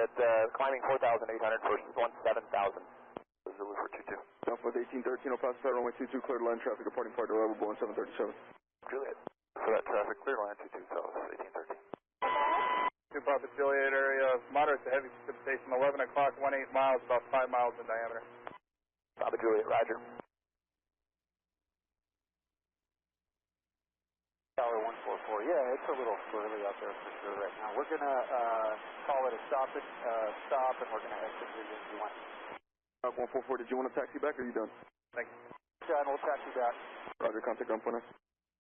at climbing 4,800 for 17,000. Zulu for 22. Southwest 1813, I'll pass that runway 22, clear to land traffic, departing flight arrival, 737. Juliet. For that traffic, clear line 22, Southwest 1813. 2 Papa Juliet area, moderate to heavy precipitation, 11 o'clock, 18 miles, about 5 miles in diameter. Papa Juliet, roger. Tower 144, yeah, it's a little swirly out there for sure right now. We're going to call it a stop, and we're going to exit region 1. 144, did you want to taxi back or are you done? Thank you. John, we'll taxi back. Roger, contact ground point.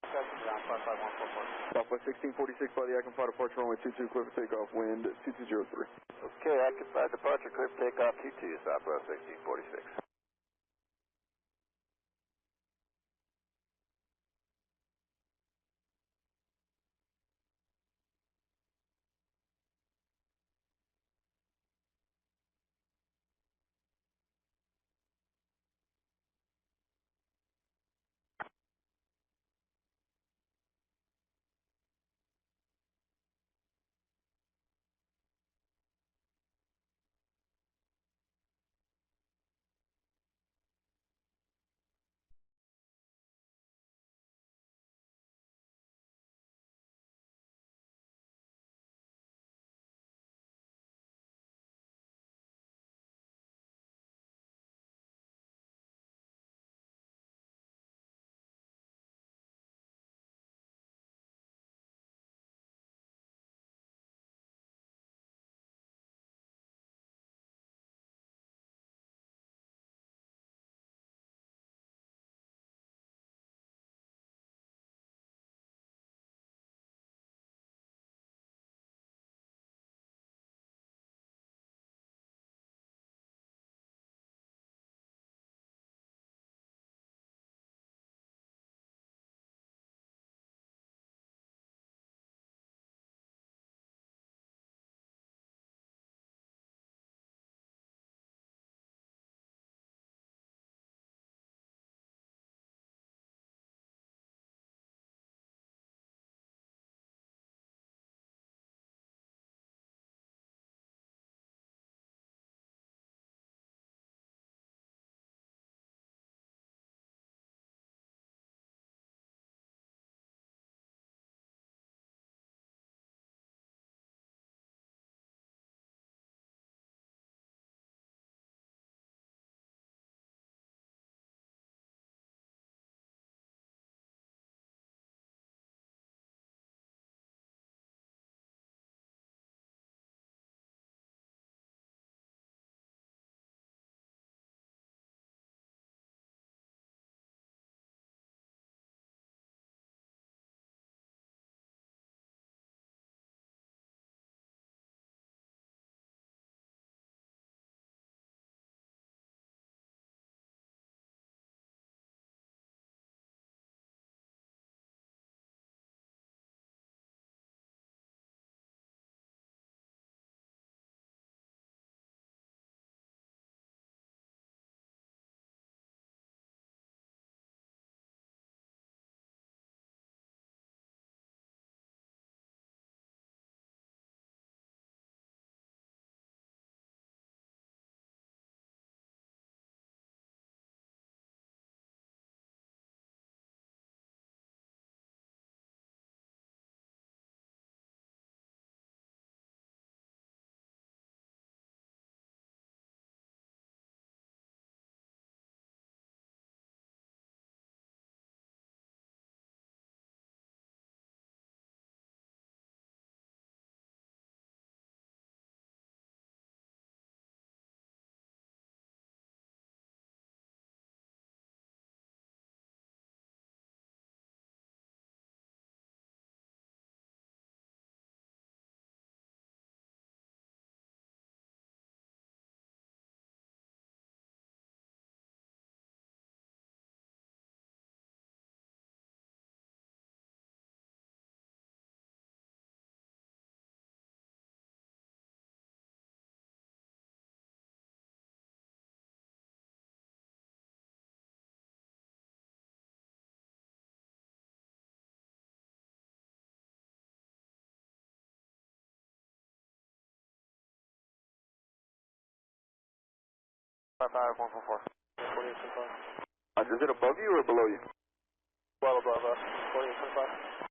Taxi ground, 55144. Southwest 1646 by the Icon 5 departure runway 22, clear for takeoff, wind 2203. Okay, Icon 5 departure, clear for takeoff 22, Southwest 1646. 144. 4825. Is it above you or below you? Well above us. 4825.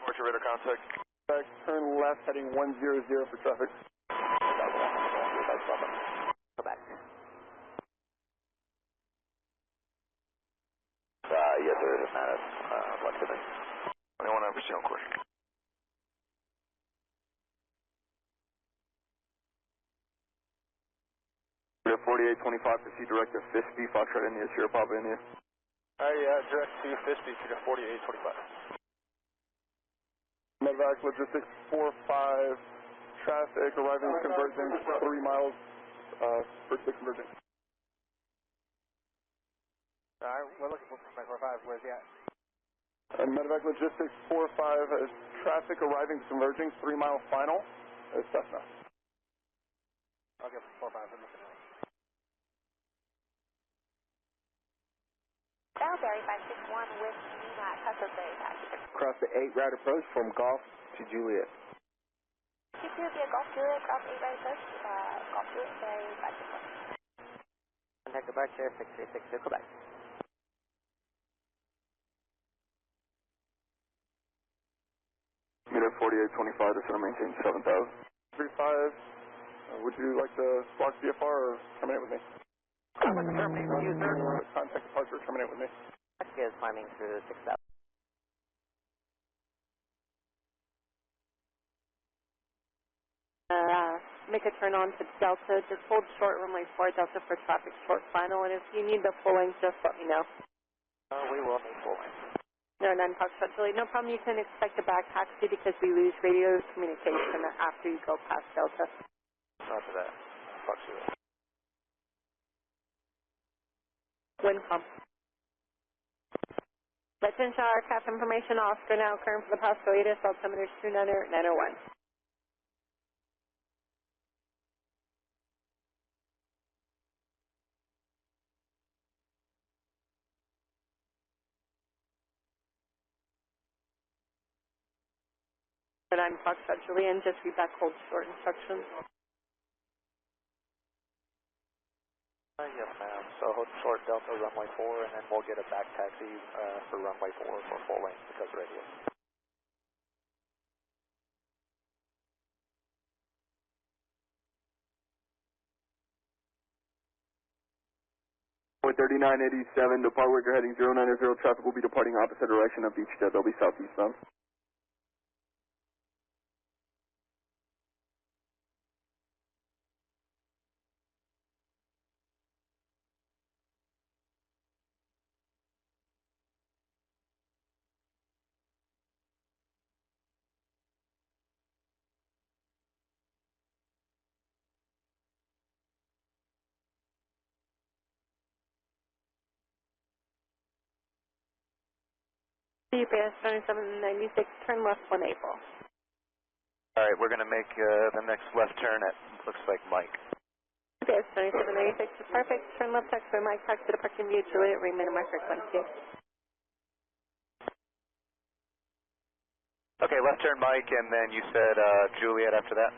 Departure radar contact. Turn left heading 100 for traffic. Go back. Yes, sir, it is not left of it. 21% on course. We have 4825 to see direct to Fispy, Foxtrot India, Sierra Papa India. Direct to Fispy to 4825. Medevac Logistics 45, traffic arriving converging 3 miles for the converging. Alright, we're looking for 45. Where's he at? Medevac Logistics 45, traffic arriving converging 3 mile final. It's Cessna. I'll give 45. I'm looking at it. Bellberry 561 with Nina at Custom Bay Pacific. Cross the 8 route approach from Golf to Juliet. Keep you via Golf Juliet, Golf 8 right approach, Golf Juliet, Berry 561. Contact departure 6362 Quebec. Meet at 4825 to center maintain 7000. 35, would you like to block VFR or terminate with me? Terminate with you, sir. Contact departure, terminate with me. Alaska is climbing through 6000. Make a turn on to Delta, just hold short runway 4 Delta for traffic short final, and if you need the full length, just let me know. We will need full length. No, Foxtrot Juliet, no problem, you can expect a back taxi because we lose radio communication after you go past Delta. Roger that. Fox Juliet. Wincom. Let's ensure our CAF information, Oscar now current for the past latest, altimeter 29901. And I'm Foxtrot Julian, just read back hold short instructions. Yes, ma'am. So hold short Delta runway 4, and then we'll get a back taxi for runway 4 for full length because radio. With 3987, depart where you're heading 090, traffic will be departing opposite direction of Beachjet. They'll be southeastbound. CPS 2796, turn left 1 April. Alright, we're going to make the next left turn at, looks like Mike. CPS 2796 is perfect, turn left taxi Mike, taxi to parking view Juliet, remain on my frequency. Okay, left turn Mike, and then you said Juliet after that?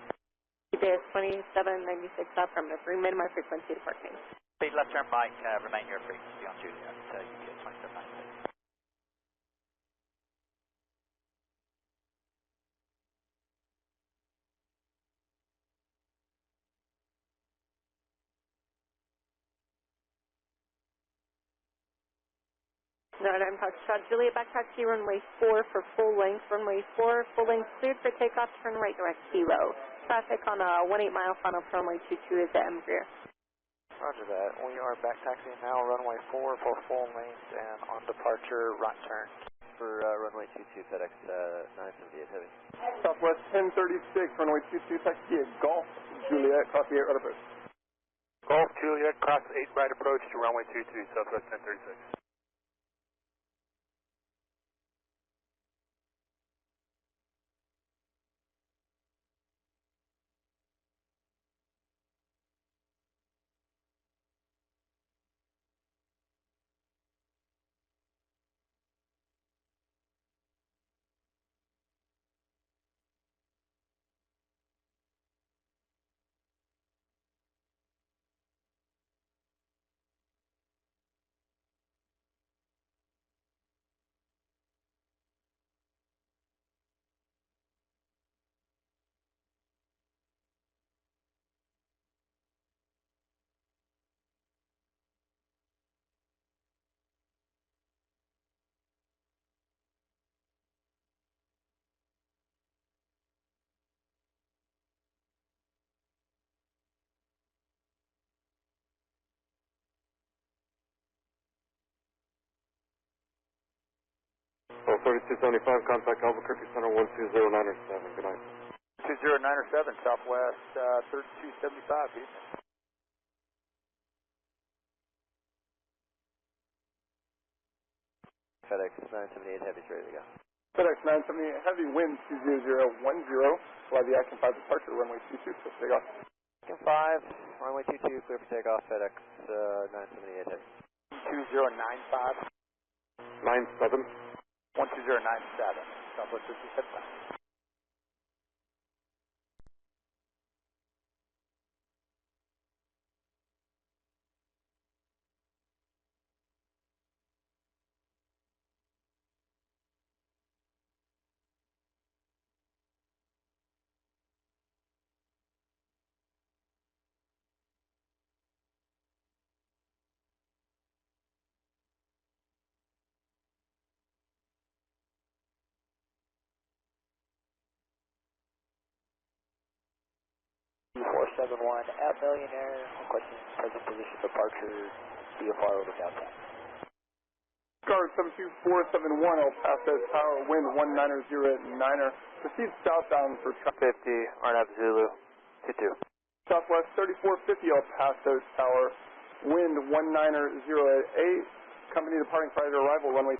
CPS 2796 affirmative, remain on my frequency to parking. Speed left turn Mike, remain your frequency on Juliet, UPS 2796. Northern Foxtrot Juliet, back taxi runway 4 for full length, runway 4, full length cleared for takeoff, turn right direct 0. Traffic on a 18 mile final for runway 22 is at Embraer. Roger that. We are back taxiing now, runway 4 for full length, and on departure, right turn. for runway 22, FedEx 978 Heavy. Southwest 1036, runway 22, taxi at Golf Juliet, cross the 8 right approach. Golf Juliet, cross 8 right approach to runway 22, Southwest 1036. Oh, 3275, contact Albuquerque Center 12097. Good night. 2097, Southwest 3275, please. FedEx 978 Heavy's ready to go. FedEx 978 Heavy, wind 20010, fly the Action 5 departure, runway 22, so take off. Action 5, runway 22, clear for takeoff, FedEx 978 Heavy. 2095. 97. 12097, Southwest 3275. at Millionaire, requesting present position departure, VFR over downtown. Guard 72471, El Paso Tower, wind 190 at 9er. Proceed southbound for traffic. 50, RNAV Zulu, 22. Southwest 3450, El Paso Tower, wind 190 at 8. Company departing prior to arrival, runway